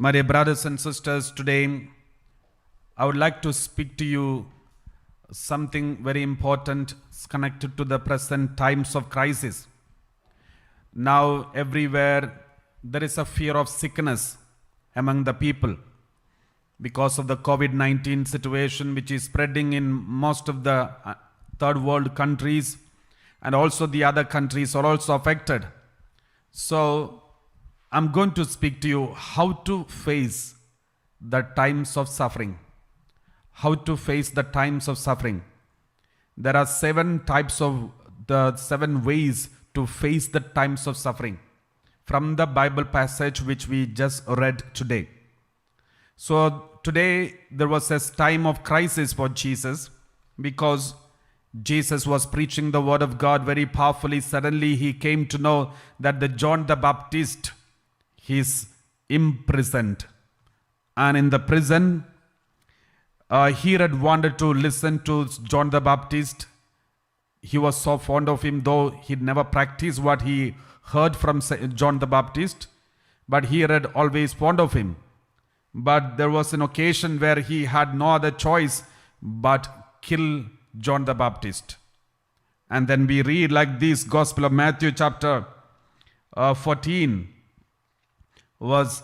My dear brothers and sisters, today I would like to speak to you something very important connected to the present times of crisis. Now, everywhere there is a fear of sickness among the people because of the COVID-19 situation, which is spreading in most of the third world countries, and also the other countries are also affected. So, I'm going to speak to you how to face the times of suffering. How to face the times of suffering. There are 7 ways to face the times of suffering from the Bible passage which we just read today. So today there was a time of crisis for Jesus because Jesus was preaching the word of God very powerfully. Suddenly he came to know that the John the Baptist is imprisoned, and in the prison he had wanted to listen to John the Baptist. He was so fond of him, though he never practiced what he heard from John the Baptist, but he had always fond of him. But there was an occasion where he had no other choice but kill John the Baptist. And then we read like this, Gospel of Matthew chapter 14 verse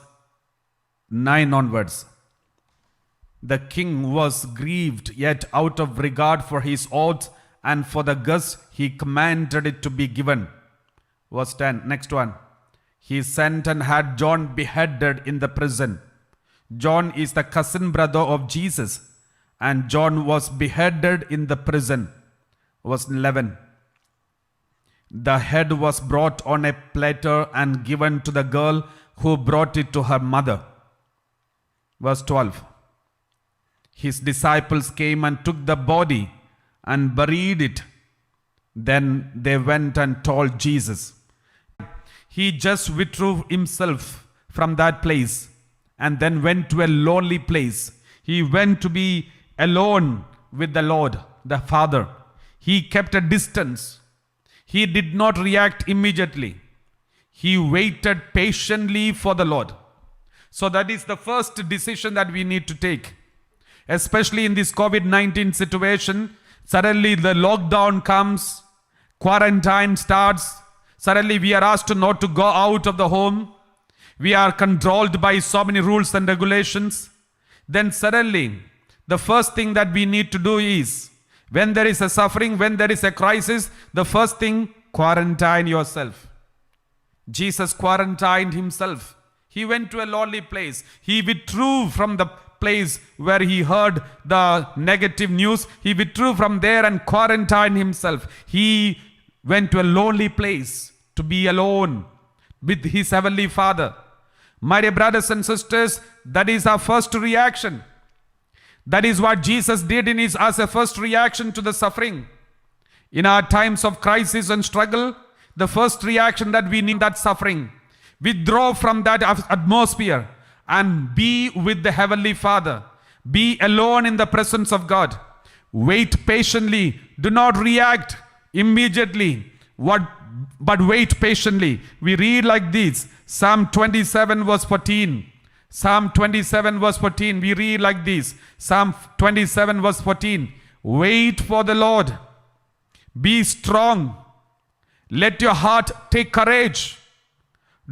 9 onwards. The king was grieved, yet out of regard for his oath and for the guests, he commanded it to be given. Verse 10, next one. He sent and had John beheaded in the prison. John is the cousin brother of Jesus, and John was beheaded in the prison. Verse 11. The head was brought on a platter and given to the girl who brought it to her mother. Verse 12. His disciples came and took the body and buried it. Then they went and told Jesus. He just withdrew himself from that place and then went to a lonely place. He went to be alone with the Lord, the Father. He kept a distance. He did not react immediately. He waited patiently for the Lord. So that is the first decision that we need to take. Especially in this COVID-19 situation, suddenly the lockdown comes, quarantine starts, suddenly we are asked not to go out of the home. We are controlled by so many rules and regulations. Then suddenly, the first thing that we need to do is, when there is a suffering, when there is a crisis, the first thing, quarantine yourself. Jesus quarantined himself. He went to a lonely place. He withdrew from the place where he heard the negative news. He withdrew from there and quarantined himself. He went to a lonely place to be alone with his heavenly Father. My dear brothers and sisters, that is our first reaction. That is what Jesus did as a first reaction to the suffering. In our times of crisis and struggle, the first reaction that we need, that suffering. Withdraw from that atmosphere and be with the Heavenly Father. Be alone in the presence of God. Wait patiently. Do not react immediately. But wait patiently. We read like this. Psalm 27 verse 14. Psalm 27 verse 14. We read like this. Psalm 27 verse 14. Wait for the Lord. Be strong. Let your heart take courage.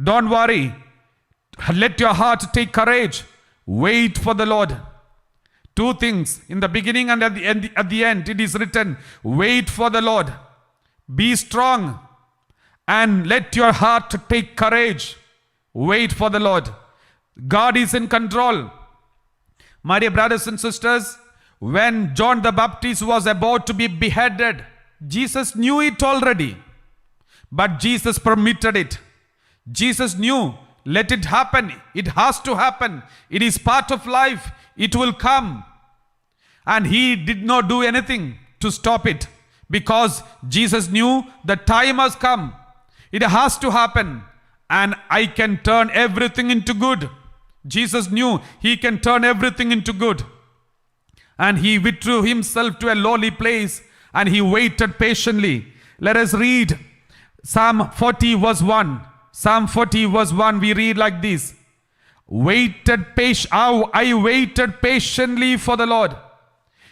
Don't worry. Let your heart take courage. Wait for the Lord. 2 things. In the beginning and at the end, it is written, wait for the Lord. Be strong. And let your heart take courage. Wait for the Lord. God is in control. My dear brothers and sisters, when John the Baptist was about to be beheaded, Jesus knew it already. But Jesus permitted it. Jesus knew, let it happen. It has to happen. It is part of life. It will come. And he did not do anything to stop it because Jesus knew the time has come. It has to happen. And I can turn everything into good. Jesus knew he can turn everything into good. And he withdrew himself to a lowly place and he waited patiently. Let us read Psalm 40 verse 1. Psalm 40 verse 1, we read like this. I waited patiently for the Lord.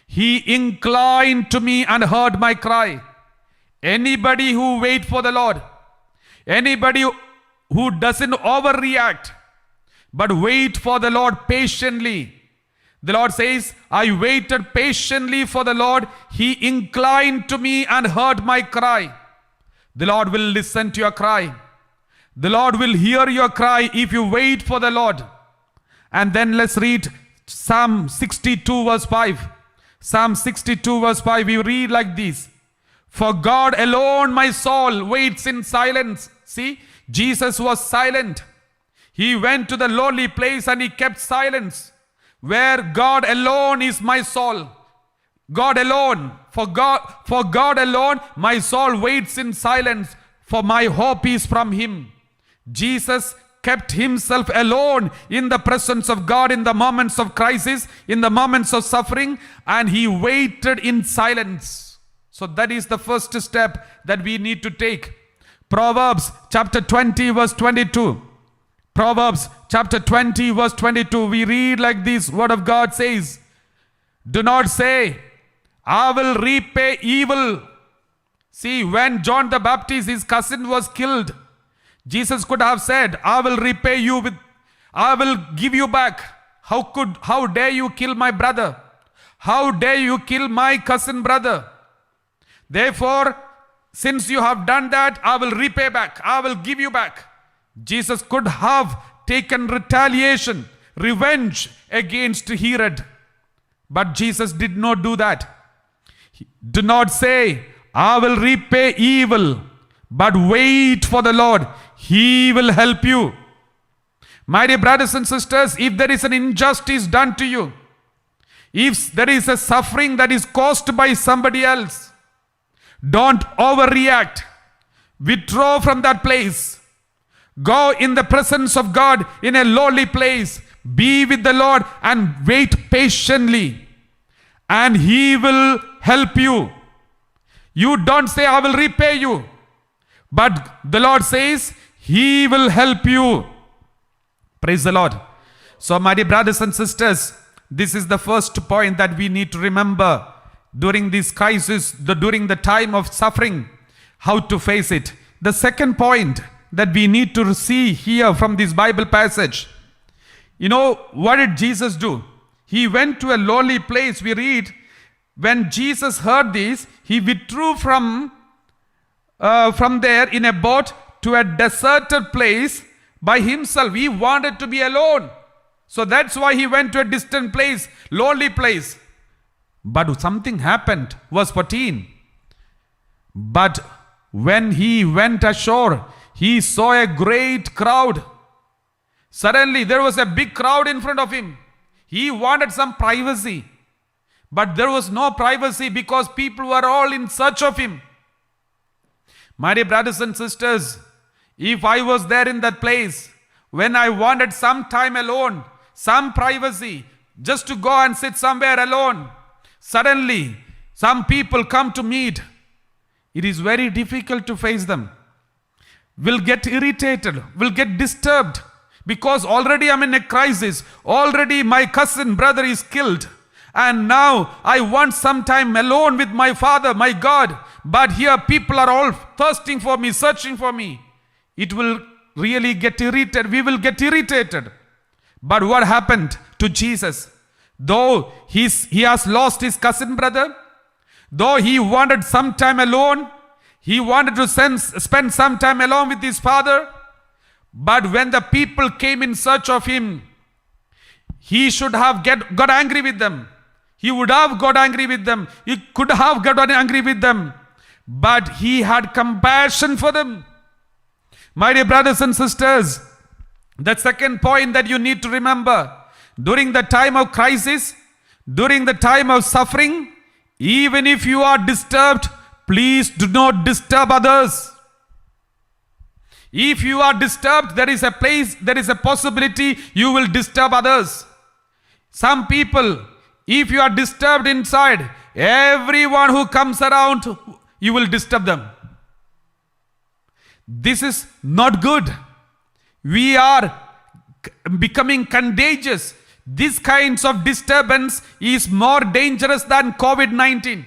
He inclined to me and heard my cry. Anybody who waits for the Lord, anybody who doesn't overreact, but wait for the Lord patiently. The Lord says, I waited patiently for the Lord. He inclined to me and heard my cry. The Lord will listen to your cry. The Lord will hear your cry if you wait for the Lord. And then let's read Psalm 62 verse 5. Psalm 62 verse 5, we read like this. For God alone my soul waits in silence. See, Jesus was silent. He went to the lowly place and he kept silence. Where God alone is my soul. God alone. For God alone my soul waits in silence. For my hope is from him. Jesus kept himself alone in the presence of God in the moments of crisis, in the moments of suffering, and he waited in silence. So that is the first step that we need to take. Proverbs chapter 20 verse 22. Proverbs chapter 20 verse 22. We read like this, word of God says, do not say, I will repay evil. See, when John the Baptist, his cousin, was killed, Jesus could have said, I will repay you with, I will give you back. How dare you kill my brother? How dare you kill my cousin brother? Therefore, since you have done that, I will repay back. I will give you back. Jesus could have taken retaliation, revenge against Herod. But Jesus did not do that. Do not say, I will repay evil, but wait for the Lord. He will help you. My dear brothers and sisters, if there is an injustice done to you, if there is a suffering that is caused by somebody else, don't overreact. Withdraw from that place. Go in the presence of God in a lowly place. Be with the Lord and wait patiently. And he will help you. You don't say, I will repay you. But the Lord says, he will help you. Praise the Lord. So my dear brothers and sisters, this is the first point that we need to remember during this crisis, during the time of suffering, how to face it. The second point that we need to see here from this Bible passage, you know, what did Jesus do? He went to a lowly place. We read, when Jesus heard this, he withdrew from there in a boat to a deserted place by himself. He wanted to be alone. So that's why he went to a distant place, lowly place. But something happened. Verse 14. But when he went ashore, he saw a great crowd. Suddenly there was a big crowd in front of him. He wanted some privacy. But there was no privacy because people were all in search of him. My dear brothers and sisters, if I was there in that place, when I wanted some time alone, some privacy, just to go and sit somewhere alone, suddenly some people come to meet. It is very difficult to face them. We'll get irritated, we'll get disturbed, because already I'm in a crisis. Already my cousin brother is killed. And now I want some time alone with my Father, my God. But here people are all thirsting for me, searching for me. It will really get irritated. We will get irritated. But what happened to Jesus? Though he has lost his cousin brother, though he wanted some time alone, he wanted to spend some time alone with his Father. But when the people came in search of him, he should have got angry with them. He would have got angry with them. He could have got angry with them. But he had compassion for them. My dear brothers and sisters, the second point that you need to remember, during the time of crisis, during the time of suffering, even if you are disturbed, please do not disturb others. If you are disturbed, there is a possibility you will disturb others. Some people, if you are disturbed inside, everyone who comes around, you will disturb them. This is not good. We are becoming contagious. These kinds of disturbance is more dangerous than COVID-19.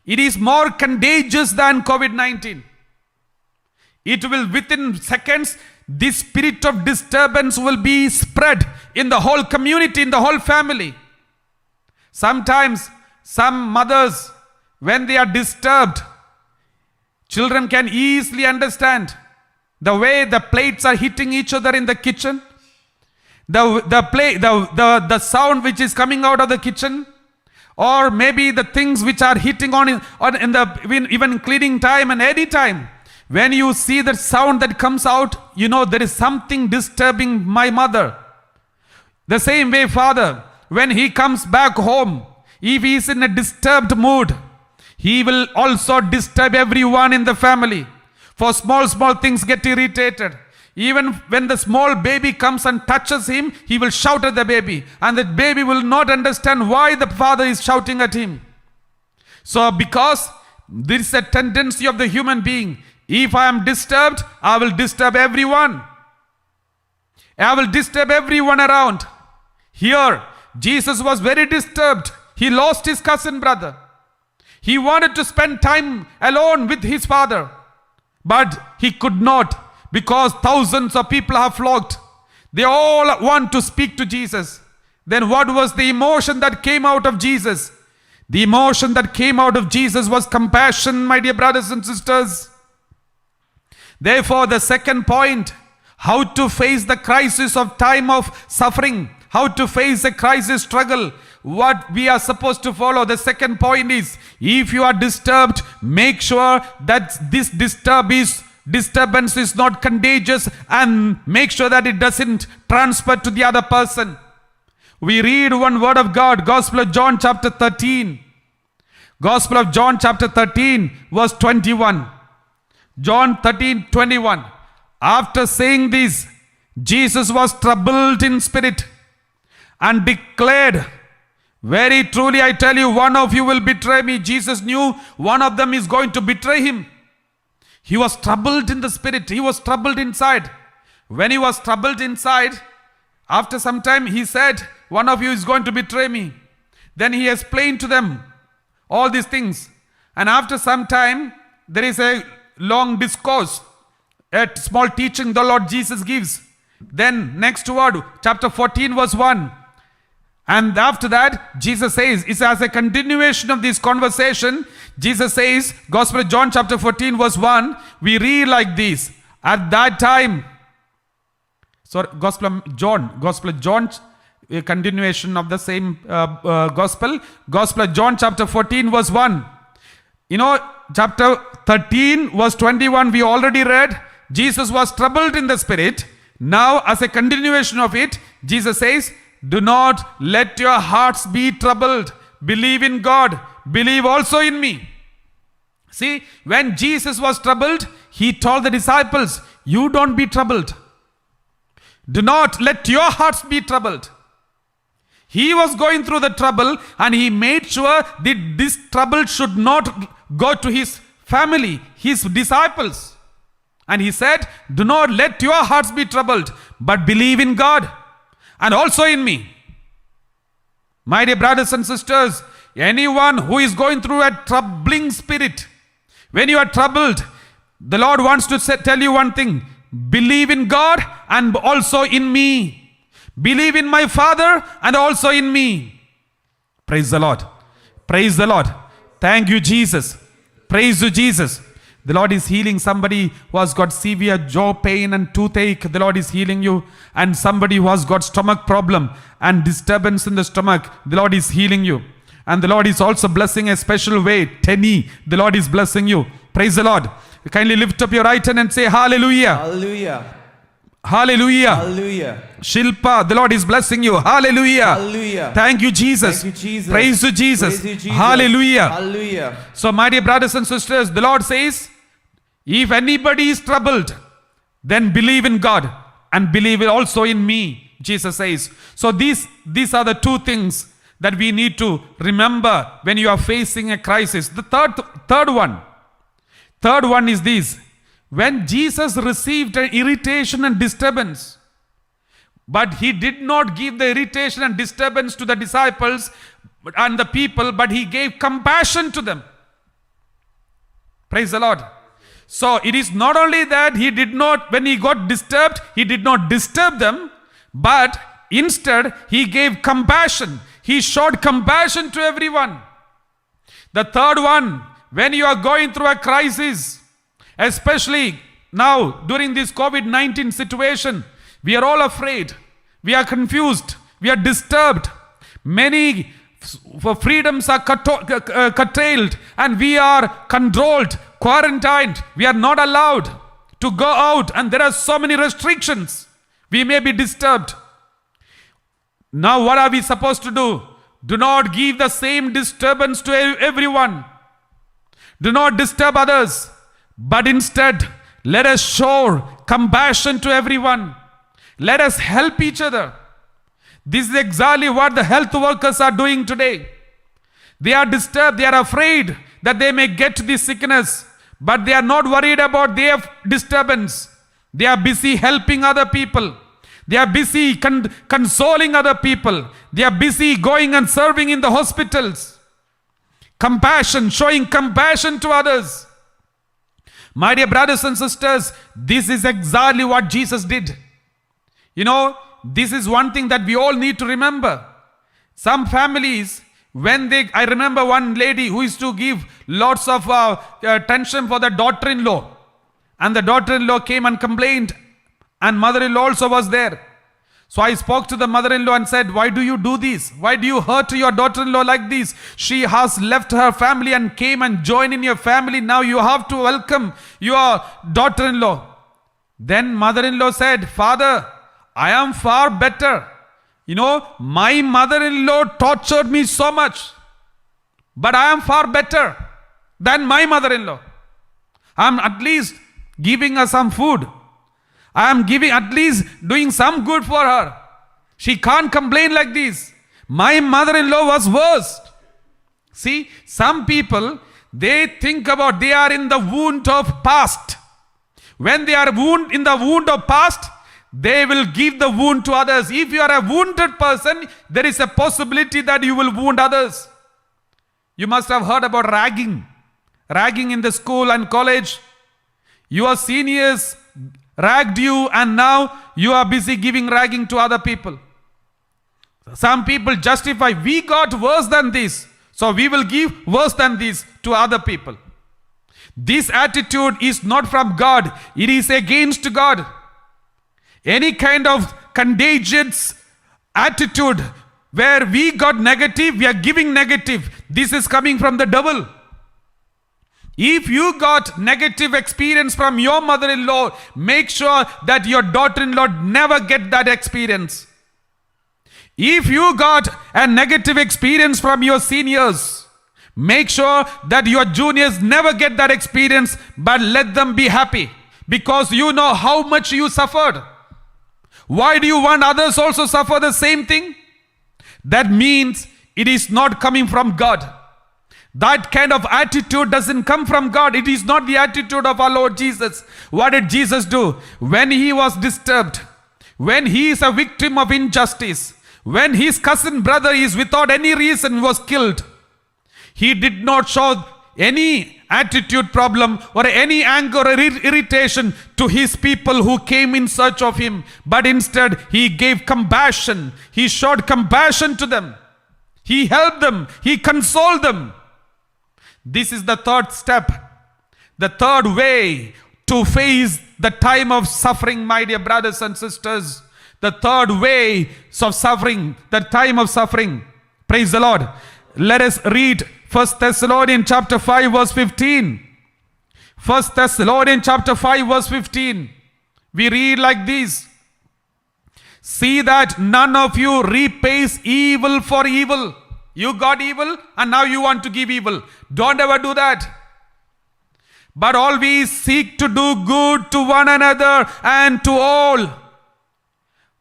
It is more contagious than COVID-19. It will, within seconds, this spirit of disturbance will be spread in the whole community, in the whole family. Sometimes, some mothers, when they are disturbed, children can easily understand the way the plates are hitting each other in the kitchen, the sound which is coming out of the kitchen, or maybe the things which are hitting on in the even cleaning time and any time. When you see the sound that comes out, you know there is something disturbing my mother. The same way, father, when he comes back home, if he is in a disturbed mood, he will also disturb everyone in the family. For small things get irritated. Even when the small baby comes and touches him, he will shout at the baby. And the baby will not understand why the father is shouting at him. So because there is a tendency of the human being, if I am disturbed, I will disturb everyone. I will disturb everyone around. Here, Jesus was very disturbed. He lost his cousin brother. He wanted to spend time alone with his father. But he could not, because thousands of people have flocked. They all want to speak to Jesus. Then what was the emotion that came out of Jesus? The emotion that came out of Jesus was compassion, my dear brothers and sisters. Therefore, the second point, how to face the crisis of time of suffering, how to face a crisis struggle, what we are supposed to follow. The second point is, if you are disturbed, make sure that this disturbance is not contagious, and make sure that it doesn't transfer to the other person. We read one word of God, Gospel of John chapter 13. Gospel of John chapter 13 verse 21. John 13:21. After saying this, Jesus was troubled in spirit and declared, very truly I tell you, one of you will betray me. Jesus knew one of them is going to betray him. He was troubled in the spirit. He was troubled inside. When he was troubled inside, after some time he said, one of you is going to betray me. Then he explained to them all these things. And after some time, there is a long discourse, a small teaching the Lord Jesus gives. Then next word, chapter 14 verse 1. And after that, Jesus says, it's as a continuation of this conversation. Jesus says, Gospel of John chapter 14 verse 1, we read like this. At that time, Gospel of John, a continuation of the same Gospel. Gospel of John chapter 14 verse 1. You know, chapter 13 verse 21 we already read. Jesus was troubled in the spirit. Now as a continuation of it, Jesus says, do not let your hearts be troubled. Believe in God. Believe also in me. See, when Jesus was troubled, he told the disciples, you don't be troubled. Do not let your hearts be troubled. He was going through the trouble, and he made sure that this trouble should not go to his family, his disciples. And he said, do not let your hearts be troubled, but believe in God and also in me. My dear brothers and sisters, anyone who is going through a troubling spirit, when you are troubled, the Lord wants to tell you one thing. Believe in God and also in me. Believe in my Father and also in me. Praise the Lord. Praise the Lord. Thank you, Jesus. Praise you, Jesus. The Lord is healing somebody who has got severe jaw pain and toothache. The Lord is healing you. And somebody who has got stomach problem and disturbance in the stomach, the Lord is healing you. And the Lord is also blessing a special way. Tenny, the Lord is blessing you. Praise the Lord. Kindly lift up your right hand and say hallelujah. Hallelujah. Hallelujah. Hallelujah. Shilpa, the Lord is blessing you. Hallelujah. Hallelujah. Thank you, Jesus. Thank you, Jesus. Praise you, Jesus. Praise you, Jesus. Hallelujah. Hallelujah. So, my dear brothers and sisters, the Lord says, if anybody is troubled, then believe in God and believe also in me, Jesus says. So these are the two things that we need to remember when you are facing a crisis. The third one is this. When Jesus received an irritation and disturbance, But he did not give the irritation and disturbance to the disciples and the people, but he gave compassion to them. Praise the Lord. So it is not only that he did not, when he got disturbed, he did not disturb them, but instead he gave compassion. He showed compassion to everyone. The third one, when you are going through a crisis, especially now during this COVID-19 situation, we are all afraid. We are confused. We are disturbed. Many freedoms are curtailed and we are controlled, quarantined. We are not allowed to go out and there are so many restrictions. We may be disturbed. Now what are we supposed to do? Do not give the same disturbance to everyone. Do not disturb others. But instead, let us show compassion to everyone. Let us help each other. This is exactly what the health workers are doing today. They are disturbed. They are afraid that they may get this sickness. But they are not worried about their disturbance. They are busy helping other people. They are busy consoling other people. They are busy going and serving in the hospitals. Compassion, showing compassion to others. My dear brothers and sisters, this is exactly what Jesus did. You know, this is one thing that we all need to remember. Some families, I remember one lady who used to give lots of attention for the daughter-in-law. And the daughter-in-law came and complained. And mother-in-law also was there. So I spoke to the mother-in-law and said, why do you do this? Why do you hurt your daughter-in-law like this? She has left her family and came and joined in your family. Now you have to welcome your daughter-in-law. Then mother-in-law said, Father, I am far better. You know, my mother-in-law tortured me so much. But I am far better than my mother-in-law. I am at least giving her some food. I am at least doing some good for her. She can't complain like this. My mother-in-law was worst. See, some people, they think about they are in the wound of past. When they are in the wound of past, they will give the wound to others. If you are a wounded person, there is a possibility that you will wound others. You must have heard about ragging. Ragging in the school and college. Your seniors ragged you and now you are busy giving ragging to other people. Some people justify, we got worse than this, so we will give worse than this to other people. This attitude is not from God. It is against God. Any kind of contagious attitude where we got negative, we are giving negative. This is coming from the devil. If you got negative experience from your mother-in-law, make sure that your daughter-in-law never get that experience. If you got a negative experience from your seniors, make sure that your juniors never get that experience, but let them be happy because you know how much you suffered. Why do you want others also suffer the same thing? That means it is not coming from God. That kind of attitude doesn't come from God. It is not the attitude of our Lord Jesus. What did Jesus do? When he was disturbed, when he is a victim of injustice, when his cousin brother is without any reason was killed, he did not show any attitude problem or any anger or irritation to his people who came in search of him, but instead he gave compassion. He showed compassion to them. He helped them. He consoled them. This is the third step, the third way to face the time of suffering, my dear brothers and sisters. The third way of suffering, the time of suffering. Praise the Lord. Let us read 1 Thessalonians chapter 5 verse 15. 1 Thessalonians chapter 5 verse 15. We read like this. See that none of you repays evil for evil. You got evil and now you want to give evil. Don't ever do that. But always seek to do good to one another and to all.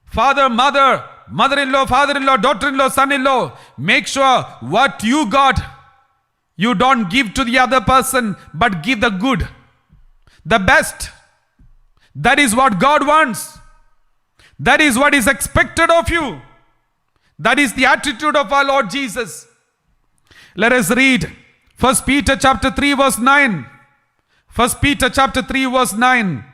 Father, mother, mother-in-law, father-in-law, daughter-in-law, son-in-law. Make sure what you got, you don't give to the other person, but give the good, the best. That is what God wants. That is what is expected of you. That is the attitude of our Lord Jesus. Let us read 1 Peter chapter 3 verse 9. 1 Peter chapter 3 verse 9.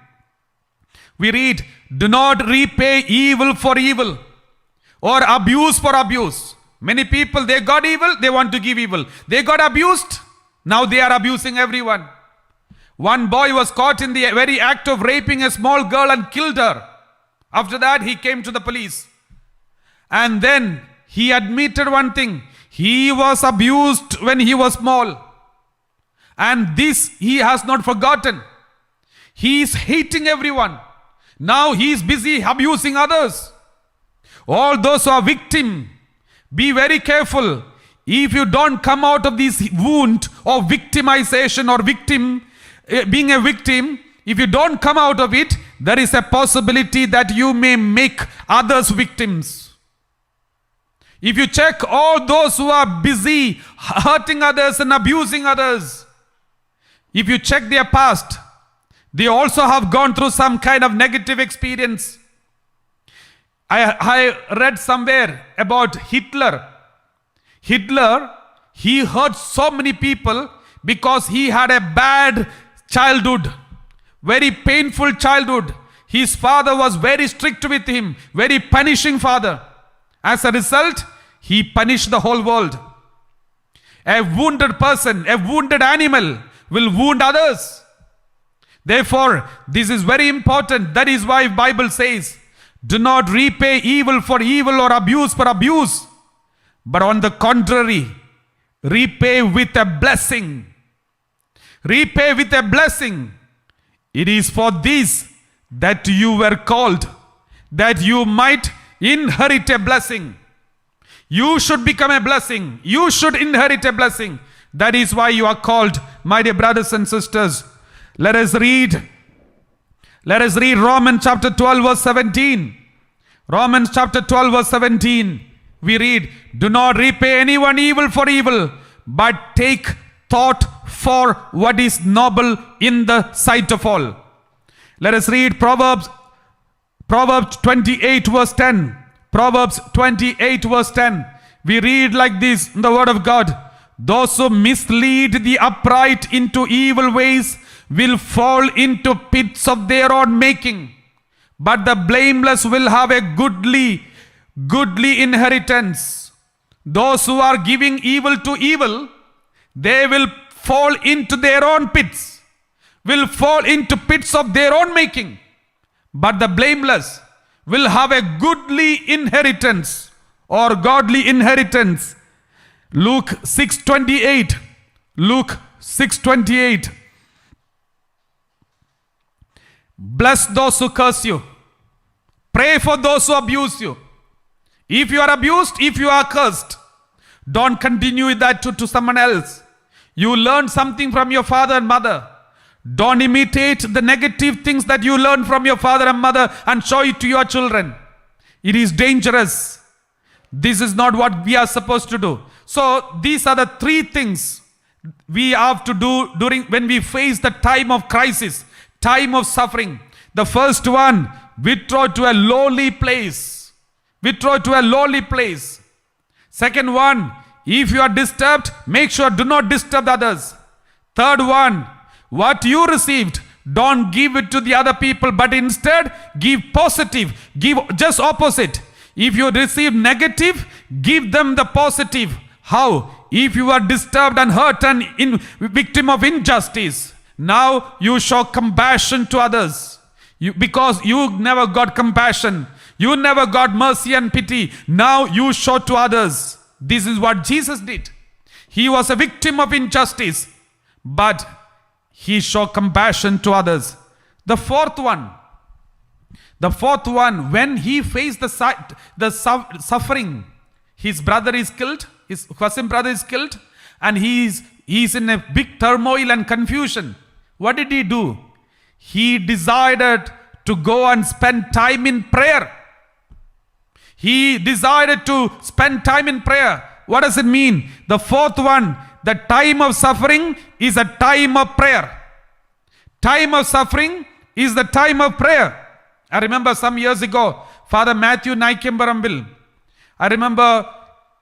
We read, do not repay evil for evil or abuse for abuse. Many people, they got evil, they want to give evil. They got abused, now they are abusing everyone. One boy was caught in the very act of raping a small girl and killed her. After that, he came to the police. And then he admitted one thing. He was abused when he was small. And this he has not forgotten. He is hating everyone. Now he is busy abusing others. All those who are victim, be very careful. If you don't come out of this wound of victimization or being a victim, if you don't come out of it, there is a possibility that you may make others victims. If you check all those who are busy hurting others and abusing others, if you check their past, they also have gone through some kind of negative experience. I read somewhere about Hitler. Hitler, he hurt so many people because he had a bad childhood, very painful childhood. His father was very strict with him, very punishing father. As a result, he punished the whole world. A wounded person, a wounded animal will wound others. Therefore, this is very important. That is why Bible says, do not repay evil for evil or abuse for abuse. But on the contrary, repay with a blessing. Repay with a blessing. It is for this that you were called, that you might inherit a blessing. You should become a blessing. You should inherit a blessing. That is why you are called, my dear brothers and sisters. Let us read Romans chapter 12 verse 17. Romans chapter 12 verse 17. We read, do not repay anyone evil for evil, but take thought for what is noble in the sight of all. Let us read Proverbs 28 verse 10. Proverbs 28 verse 10. We read like this in the word of God. Those who mislead the upright into evil ways will fall into pits of their own making, but the blameless will have a goodly inheritance. Those who are giving evil to evil, they will fall into their own pits, will fall into pits of their own making, but the blameless will have a goodly inheritance or godly inheritance. Luke 6:28. Luke 6:28. Bless those who curse you. Pray for those who abuse you. If you are abused, if you are cursed, don't continue that to someone else. You learn something from your father and mother. Don't imitate the negative things that you learn from your father and mother and show it to your children. It is dangerous. This is not what we are supposed to do. So these are the three things we have to do when we face the time of crisis, time of suffering. The first one, withdraw to a lowly place. Withdraw to a lowly place. Second one, if you are disturbed, make sure do not disturb others. Third one, what you received, don't give it to the other people, but instead give positive. Give just opposite. If you receive negative, give them the positive. How? If you are disturbed and hurt and victim of injustice, now you show compassion to others. Because you never got compassion. You never got mercy and pity. Now you show to others. This is what Jesus did. He was a victim of injustice, but he showed compassion to others. The fourth one, when he faced the suffering, his brother is killed, his cousin brother is killed, and he's in a big turmoil and confusion. What did he do? He decided to go and spend time in prayer. He decided to spend time in prayer. What does it mean? The fourth one, the time of suffering is a time of prayer. Time of suffering is the time of prayer. I remember some years ago, Father Matthew Naikembarambil. I remember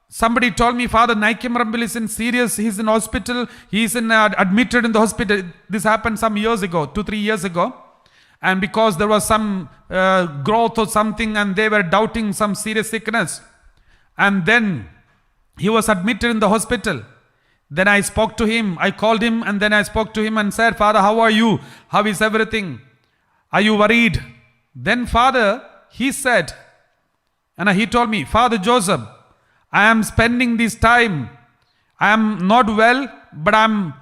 somebody told me, Father Naikembarambil is in serious, he's in hospital, he's admitted in the hospital. This happened some years ago, 2-3 years ago. And because there was some growth or something and they were doubting some serious sickness. And then he was admitted in the hospital. Then I spoke to him, I called him and then I spoke to him and said, Father, how are you? How is everything? Are you worried? Then Father, he said, and he told me, Father Joseph, I am spending this time. I am not well, but I am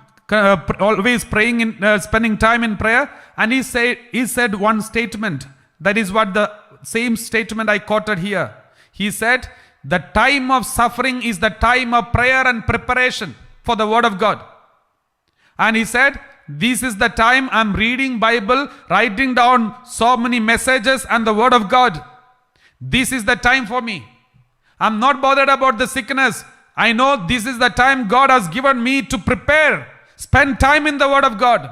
always praying, spending time in prayer. And he said one statement. That is what the same statement I quoted here. He said, the time of suffering is the time of prayer and preparation for the word of God. And he said, this is the time I'm reading Bible, writing down so many messages and the word of God. This is the time for me. I'm not bothered about the sickness. I know this is the time God has given me to prepare, spend time in the word of God.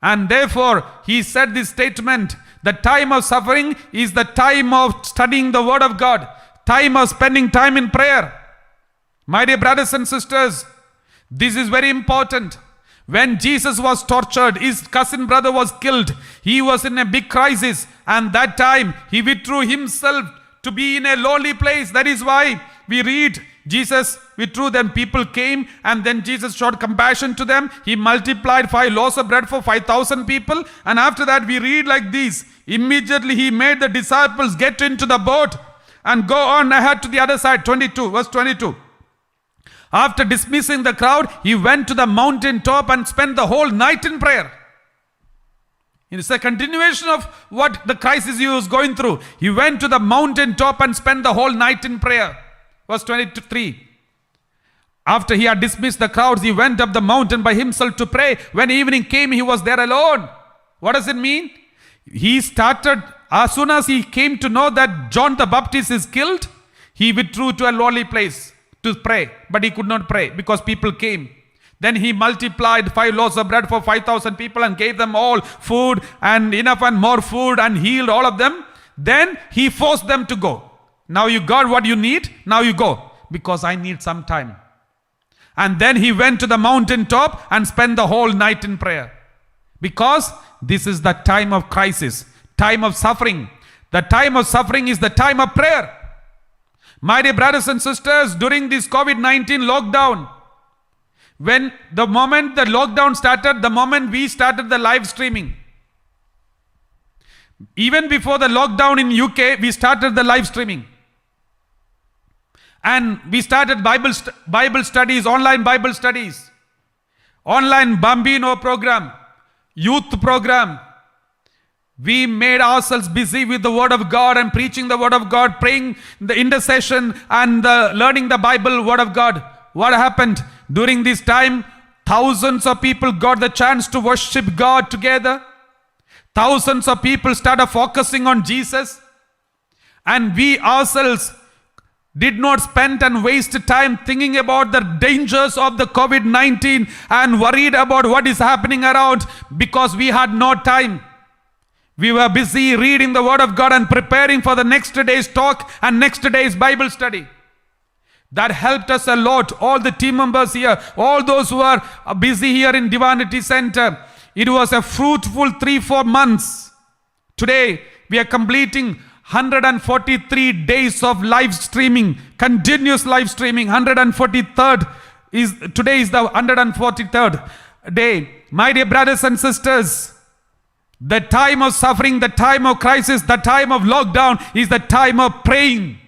And therefore, he said this statement, the time of suffering is the time of studying the word of God, time of spending time in prayer. My dear brothers and sisters, this is very important. When Jesus was tortured, his cousin brother was killed. He was in a big crisis, and that time he withdrew himself to be in a lonely place. That is why we read Jesus withdrew them. People came and then Jesus showed compassion to them. He multiplied 5 loaves of bread for 5,000 people. And after that we read like this. Immediately he made the disciples get into the boat and go on ahead to the other side. 22, verse 22. After dismissing the crowd, he went to the mountain top and spent the whole night in prayer. It's a continuation of what the crisis he was going through. He went to the mountain top and spent the whole night in prayer. Verse 23. After he had dismissed the crowds, he went up the mountain by himself to pray. When evening came, he was there alone. What does it mean? He started, as soon as he came to know that John the Baptist is killed, he withdrew to a lonely place to pray. But he could not pray because people came. Then he multiplied 5 loaves of bread for 5,000 people and gave them all food and enough and more food and healed all of them. Then he forced them to go. Now you got what you need. Now you go because I need some time. And then he went to the mountain top and spent the whole night in prayer. Because this is the time of crisis, time of suffering. The time of suffering is the time of prayer. My dear brothers and sisters, during this COVID-19 lockdown, when the moment the lockdown started, the moment we started the live streaming, even before the lockdown in UK, we started the live streaming. And we started Bible studies, online Bible studies, online Bambino program, youth program. We made ourselves busy with the word of God and preaching the word of God, praying the intercession and learning the Bible word of God. What happened? During this time, thousands of people got the chance to worship God together. Thousands of people started focusing on Jesus. And we ourselves did not spend and waste time thinking about the dangers of the COVID-19 and worried about what is happening around because we had no time. We were busy reading the word of God and preparing for the next day's talk and next day's Bible study. That helped us a lot. All the team members here, all those who are busy here in Divinity Center. It was a fruitful 3-4 months. Today, we are completing 143 days of live streaming, continuous live streaming. 143rd today is the 143rd day. My dear brothers and sisters, the time of suffering, the time of crisis, the time of lockdown is the time of praying.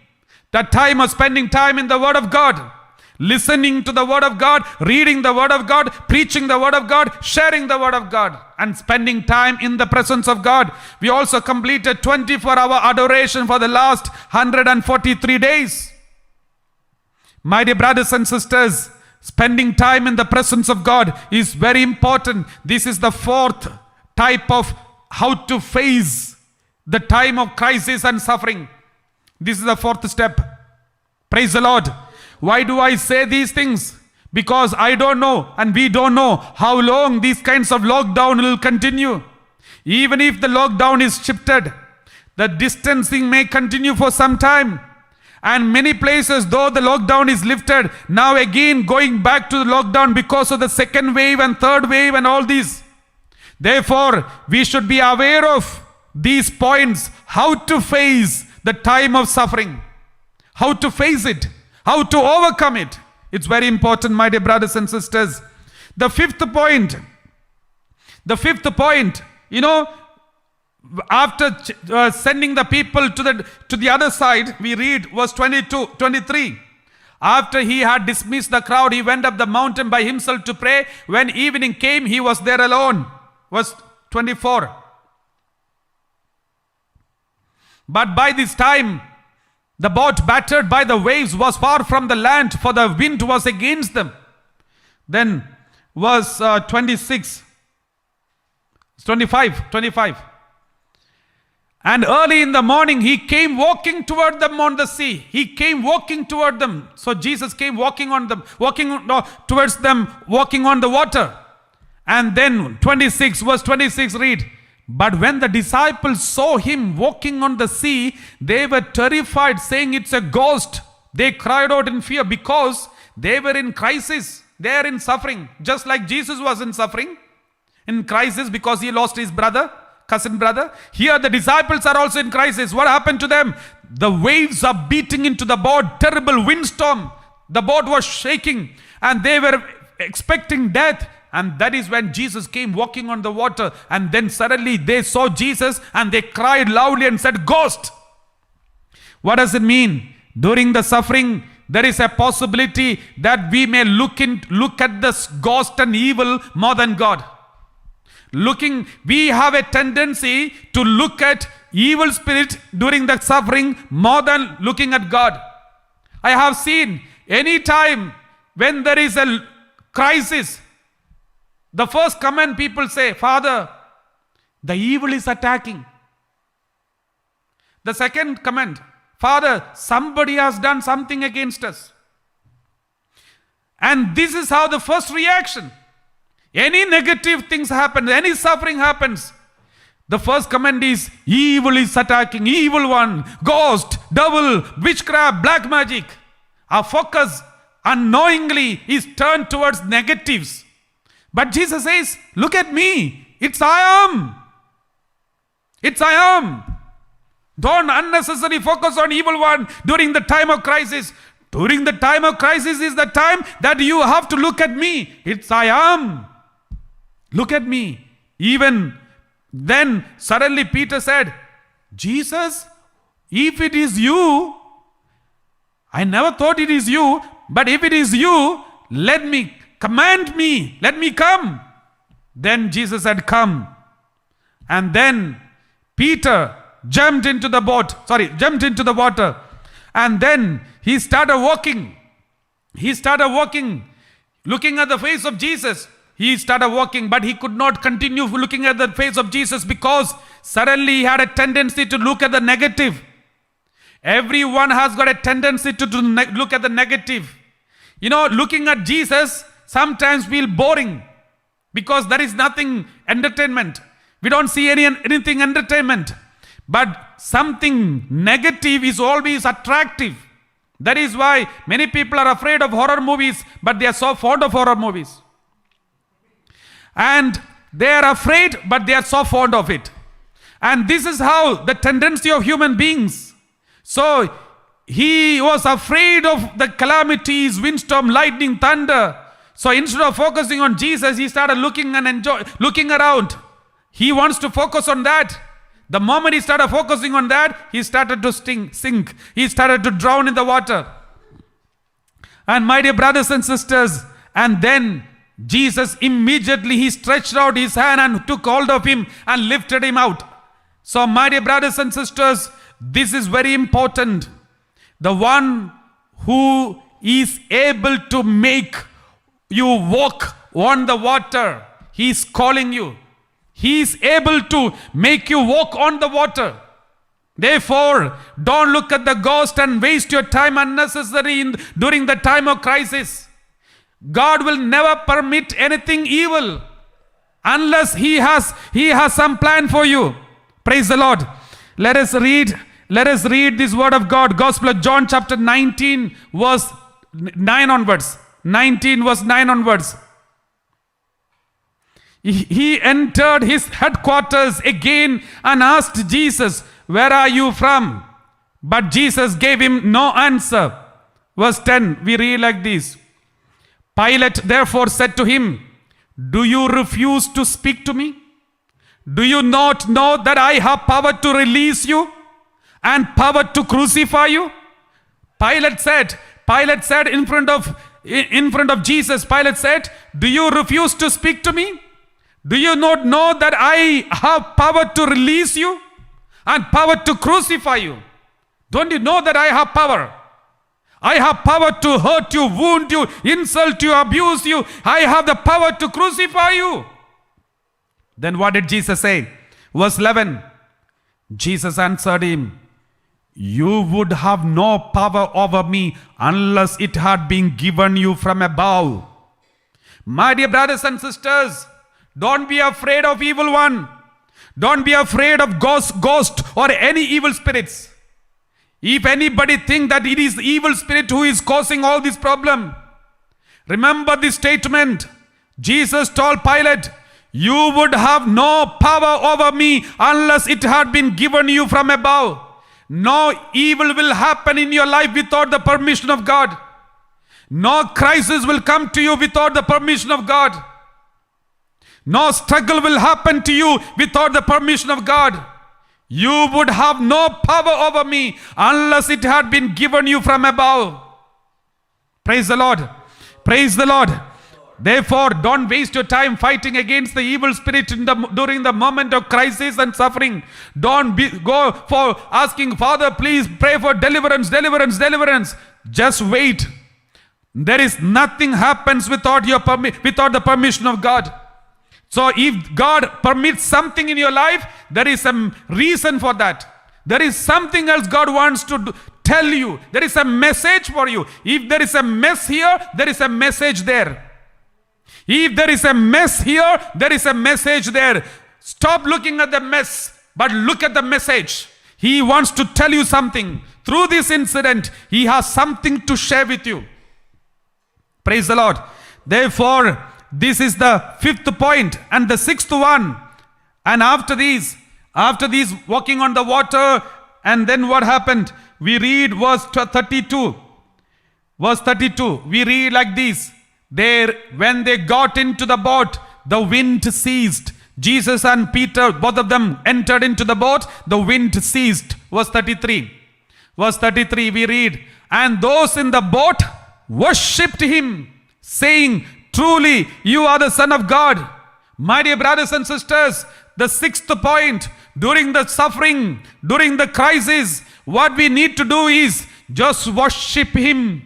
The time of spending time in the word of God, listening to the word of God, reading the word of God, preaching the word of God, sharing the word of God, and spending time in the presence of God. We also completed 24-hour adoration for the last 143 days. My dear brothers and sisters, spending time in the presence of God is very important. This is the 4th type of how to face the time of crisis and suffering. This is the 4th step. Praise the Lord. Why do I say these things? Because I don't know and we don't know how long these kinds of lockdown will continue. Even if the lockdown is shifted, The distancing may continue for some time. And many places, though the lockdown is lifted, now again going back to the lockdown because of the second wave and third wave and all these. Therefore, we should be aware of these points, how to face the time of suffering, how to face it, how to overcome it. It's very important, my dear brothers and sisters. The fifth point, after sending the people to the other side, we read verse 23. After he had dismissed the crowd, he went up the mountain by himself to pray. When evening came, he was there alone. Verse 24. But by this time, the boat, battered by the waves, was far from the land, for the wind was against them. Then verse 25. And early in the morning, he came walking toward them on the sea. He came walking toward them. So Jesus came walking towards them, walking on the water. And then verse 26 read, but when the disciples saw him walking on the sea, they were terrified, saying, it's a ghost. They cried out in fear because they were in crisis. They are in suffering. Just like Jesus was in suffering, in crisis because he lost his cousin brother. Here the disciples are also in crisis. What happened to them? The waves are beating into the boat. Terrible windstorm. The boat was shaking and they were expecting death. And that is when Jesus came walking on the water. And then suddenly they saw Jesus and they cried loudly and said, ghost. What does it mean? During the suffering, there is a possibility that we may look at this ghost and evil more than God. We have a tendency to look at evil spirit during the suffering more than looking at God. I have seen any time when there is a crisis, the first comment people say, Father, the evil is attacking. The second comment, Father, somebody has done something against us. And this is how the first reaction. Any negative things happen, any suffering happens, the first comment is, evil is attacking, evil one, ghost, devil, witchcraft, black magic. Our focus unknowingly is turned towards negatives. But Jesus says, look at me, it's I am. It's I am. Don't unnecessarily focus on evil one during the time of crisis. During the time of crisis is the time that you have to look at me. It's I am. Look at me. Even then, suddenly Peter said, Jesus, if it is you, I never thought it is you, but if it is you, command me, let me come. Then Jesus said, come. And then Peter jumped into the water. And then he started walking. Looking at the face of Jesus. He started walking, but he could not continue looking at the face of Jesus because suddenly he had a tendency to look at the negative. Everyone has got a tendency to look at the negative. Looking at Jesus sometimes feel boring because there is nothing entertainment. We don't see anything entertainment. But something negative is always attractive. That is why many people are afraid of horror movies, but they are so fond of horror movies. And they are afraid, but they are so fond of it. And this is how the tendency of human beings. So he was afraid of the calamities, windstorm, lightning, thunder. So instead of focusing on Jesus, he started looking around. He wants to focus on that. The moment he started focusing on that, he started to sink. He started to drown in the water. And my dear brothers and sisters, and then Jesus immediately, he stretched out his hand and took hold of him and lifted him out. So my dear brothers and sisters, this is very important. The one who is able to make you walk on the water, he is calling you. He is able to make you walk on the water. Therefore, don't look at the ghost and waste your time unnecessarily during the time of crisis. God will never permit anything evil unless He has some plan for you. Praise the Lord. Let us read this word of God. Gospel of John chapter 19 verse 9 onwards. 19 verse 9 onwards. He entered his headquarters again and asked Jesus, "Where are you from?" But Jesus gave him no answer. Verse 10, we read like this. Pilate therefore said to him, "Do you refuse to speak to me? Do you not know that I have power to release you and power to crucify you?" Pilate said in front of Jesus, Pilate said, "Do you refuse to speak to me? Do you not know that I have power to release you and power to crucify you? Don't you know that I have power? I have power to hurt you, wound you, insult you, abuse you. I have the power to crucify you." Then what did Jesus say? Verse 11. Jesus answered him, "You would have no power over me unless it had been given you from above." My dear brothers and sisters, don't be afraid of evil one. Don't be afraid of ghost or any evil spirits. If anybody think that it is the evil spirit who is causing all this problem, remember this statement. Jesus told Pilate, "You would have no power over me unless it had been given you from above." No evil will happen in your life without the permission of God. No crisis will come to you without the permission of God. No struggle will happen to you without the permission of God. You would have no power over me unless it had been given you from above. Praise the Lord. Praise the Lord. Therefore, don't waste your time fighting against the evil spirit during the moment of crisis and suffering. Don't go for asking, "Father, please pray for deliverance." Just wait. There is nothing happens without the permission of God. So if God permits something in your life, there is some reason for that. There is something else God wants to tell you. There is a message for you. If there is a mess here, there is a message there. If there is a mess here, there is a message there. Stop looking at the mess, but look at the message. He wants to tell you something. Through this incident, he has something to share with you. Praise the Lord. Therefore, this is the fifth point and the sixth one. And after these walking on the water, and then what happened? We read verse 32. Verse 32, we read like this. When they got into the boat, the wind ceased. Jesus and Peter, both of them entered into the boat. The wind ceased. Verse 33. Verse 33, we read, "And those in the boat worshipped him, saying, 'Truly, you are the Son of God.'" My dear brothers and sisters, the sixth point, during the suffering, during the crisis, what we need to do is just worship him.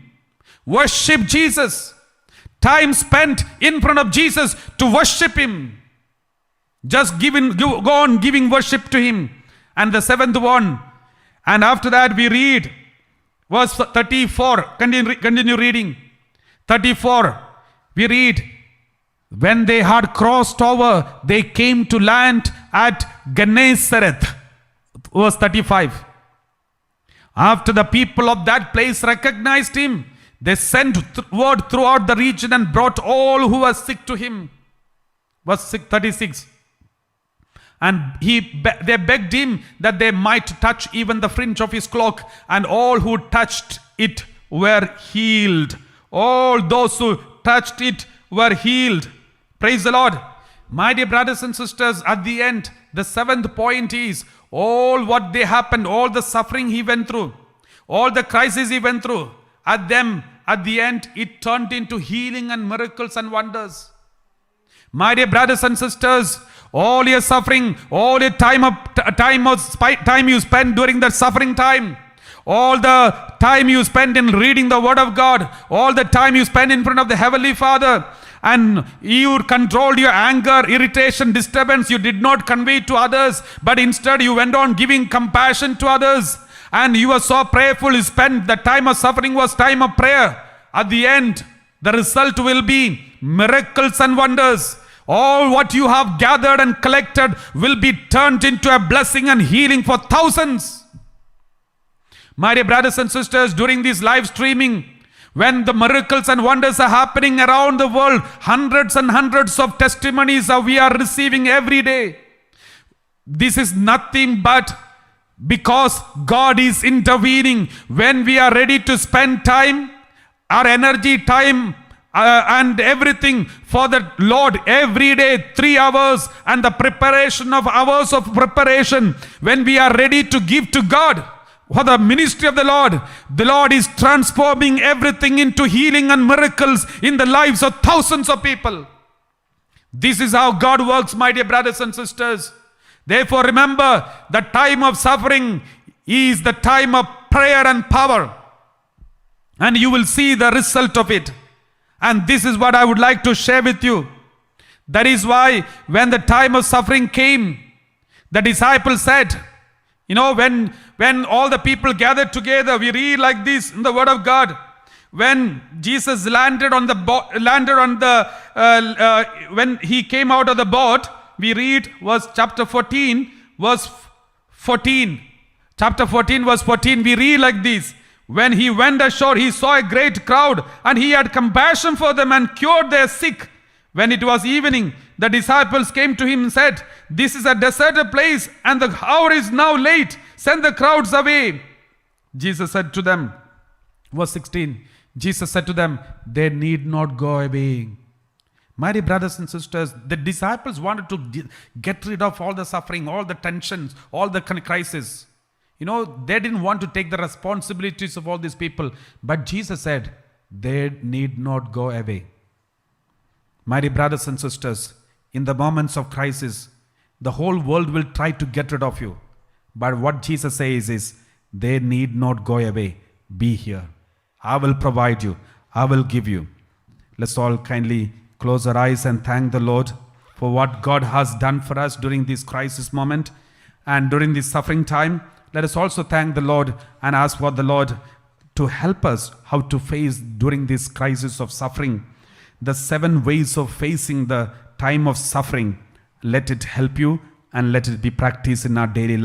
Worship Jesus. Time spent in front of Jesus to worship him. Just go on giving worship to him. And the seventh one, and after that we read verse 34. Continue reading. 34, we read, "When they had crossed over, they came to land at Gennesareth." Verse 35. After the people of that place recognized him, they sent word throughout the region and brought all who were sick to him. Verse 36. And they begged him that they might touch even the fringe of his cloak, and all who touched it were healed. All those who touched it were healed. Praise the Lord. My dear brothers and sisters, at the end, the seventh point is all what they happened, all the suffering he went through, all the crises he went through, at the end, it turned into healing and miracles and wonders. My dear brothers and sisters, all your suffering, all your time you spend during that suffering time, all the time you spend in reading the Word of God, all the time you spend in front of the Heavenly Father, and you controlled your anger, irritation, disturbance, you did not convey to others, but instead you went on giving compassion to others, and you were so prayerful. You spent the time of suffering was time of prayer. At the end, the result will be miracles and wonders. All what you have gathered and collected will be turned into a blessing and healing for thousands. My dear brothers and sisters, during this live streaming, when the miracles and wonders are happening around the world, hundreds and hundreds of testimonies we are receiving every day. This is nothing but because God is intervening. When we are ready to spend time, our energy, time, and everything for the Lord every day, 3 hours, and the preparation of hours of preparation, when we are ready to give to God for the ministry of the Lord is transforming everything into healing and miracles in the lives of thousands of people. This is how God works, my dear brothers and sisters. Therefore, remember, the time of suffering is the time of prayer and power. And you will see the result of it. And this is what I would like to share with you. That is why when the time of suffering came, the disciples said, when all the people gathered together, we read like this in the Word of God. When Jesus when he came out of the boat, we read chapter 14, verse 14. Chapter 14, verse 14, we read like this. When he went ashore, he saw a great crowd, and he had compassion for them and cured their sick. When it was evening, the disciples came to him and said, "This is a deserted place, and the hour is now late. Send the crowds away." Jesus said to them, verse 16, Jesus said to them, "They need not go away." My dear brothers and sisters, the disciples wanted to get rid of all the suffering, all the tensions, all the crises. They didn't want to take the responsibilities of all these people. But Jesus said, they need not go away. My dear brothers and sisters, in the moments of crisis, the whole world will try to get rid of you. But what Jesus says is, they need not go away. Be here. I will provide you. I will give you. Let's all kindly close our eyes and thank the Lord for what God has done for us during this crisis moment and during this suffering time. Let us also thank the Lord and ask for the Lord to help us how to face during this crisis of suffering. The 7 ways of facing the time of suffering. Let it help you and let it be practiced in our daily life.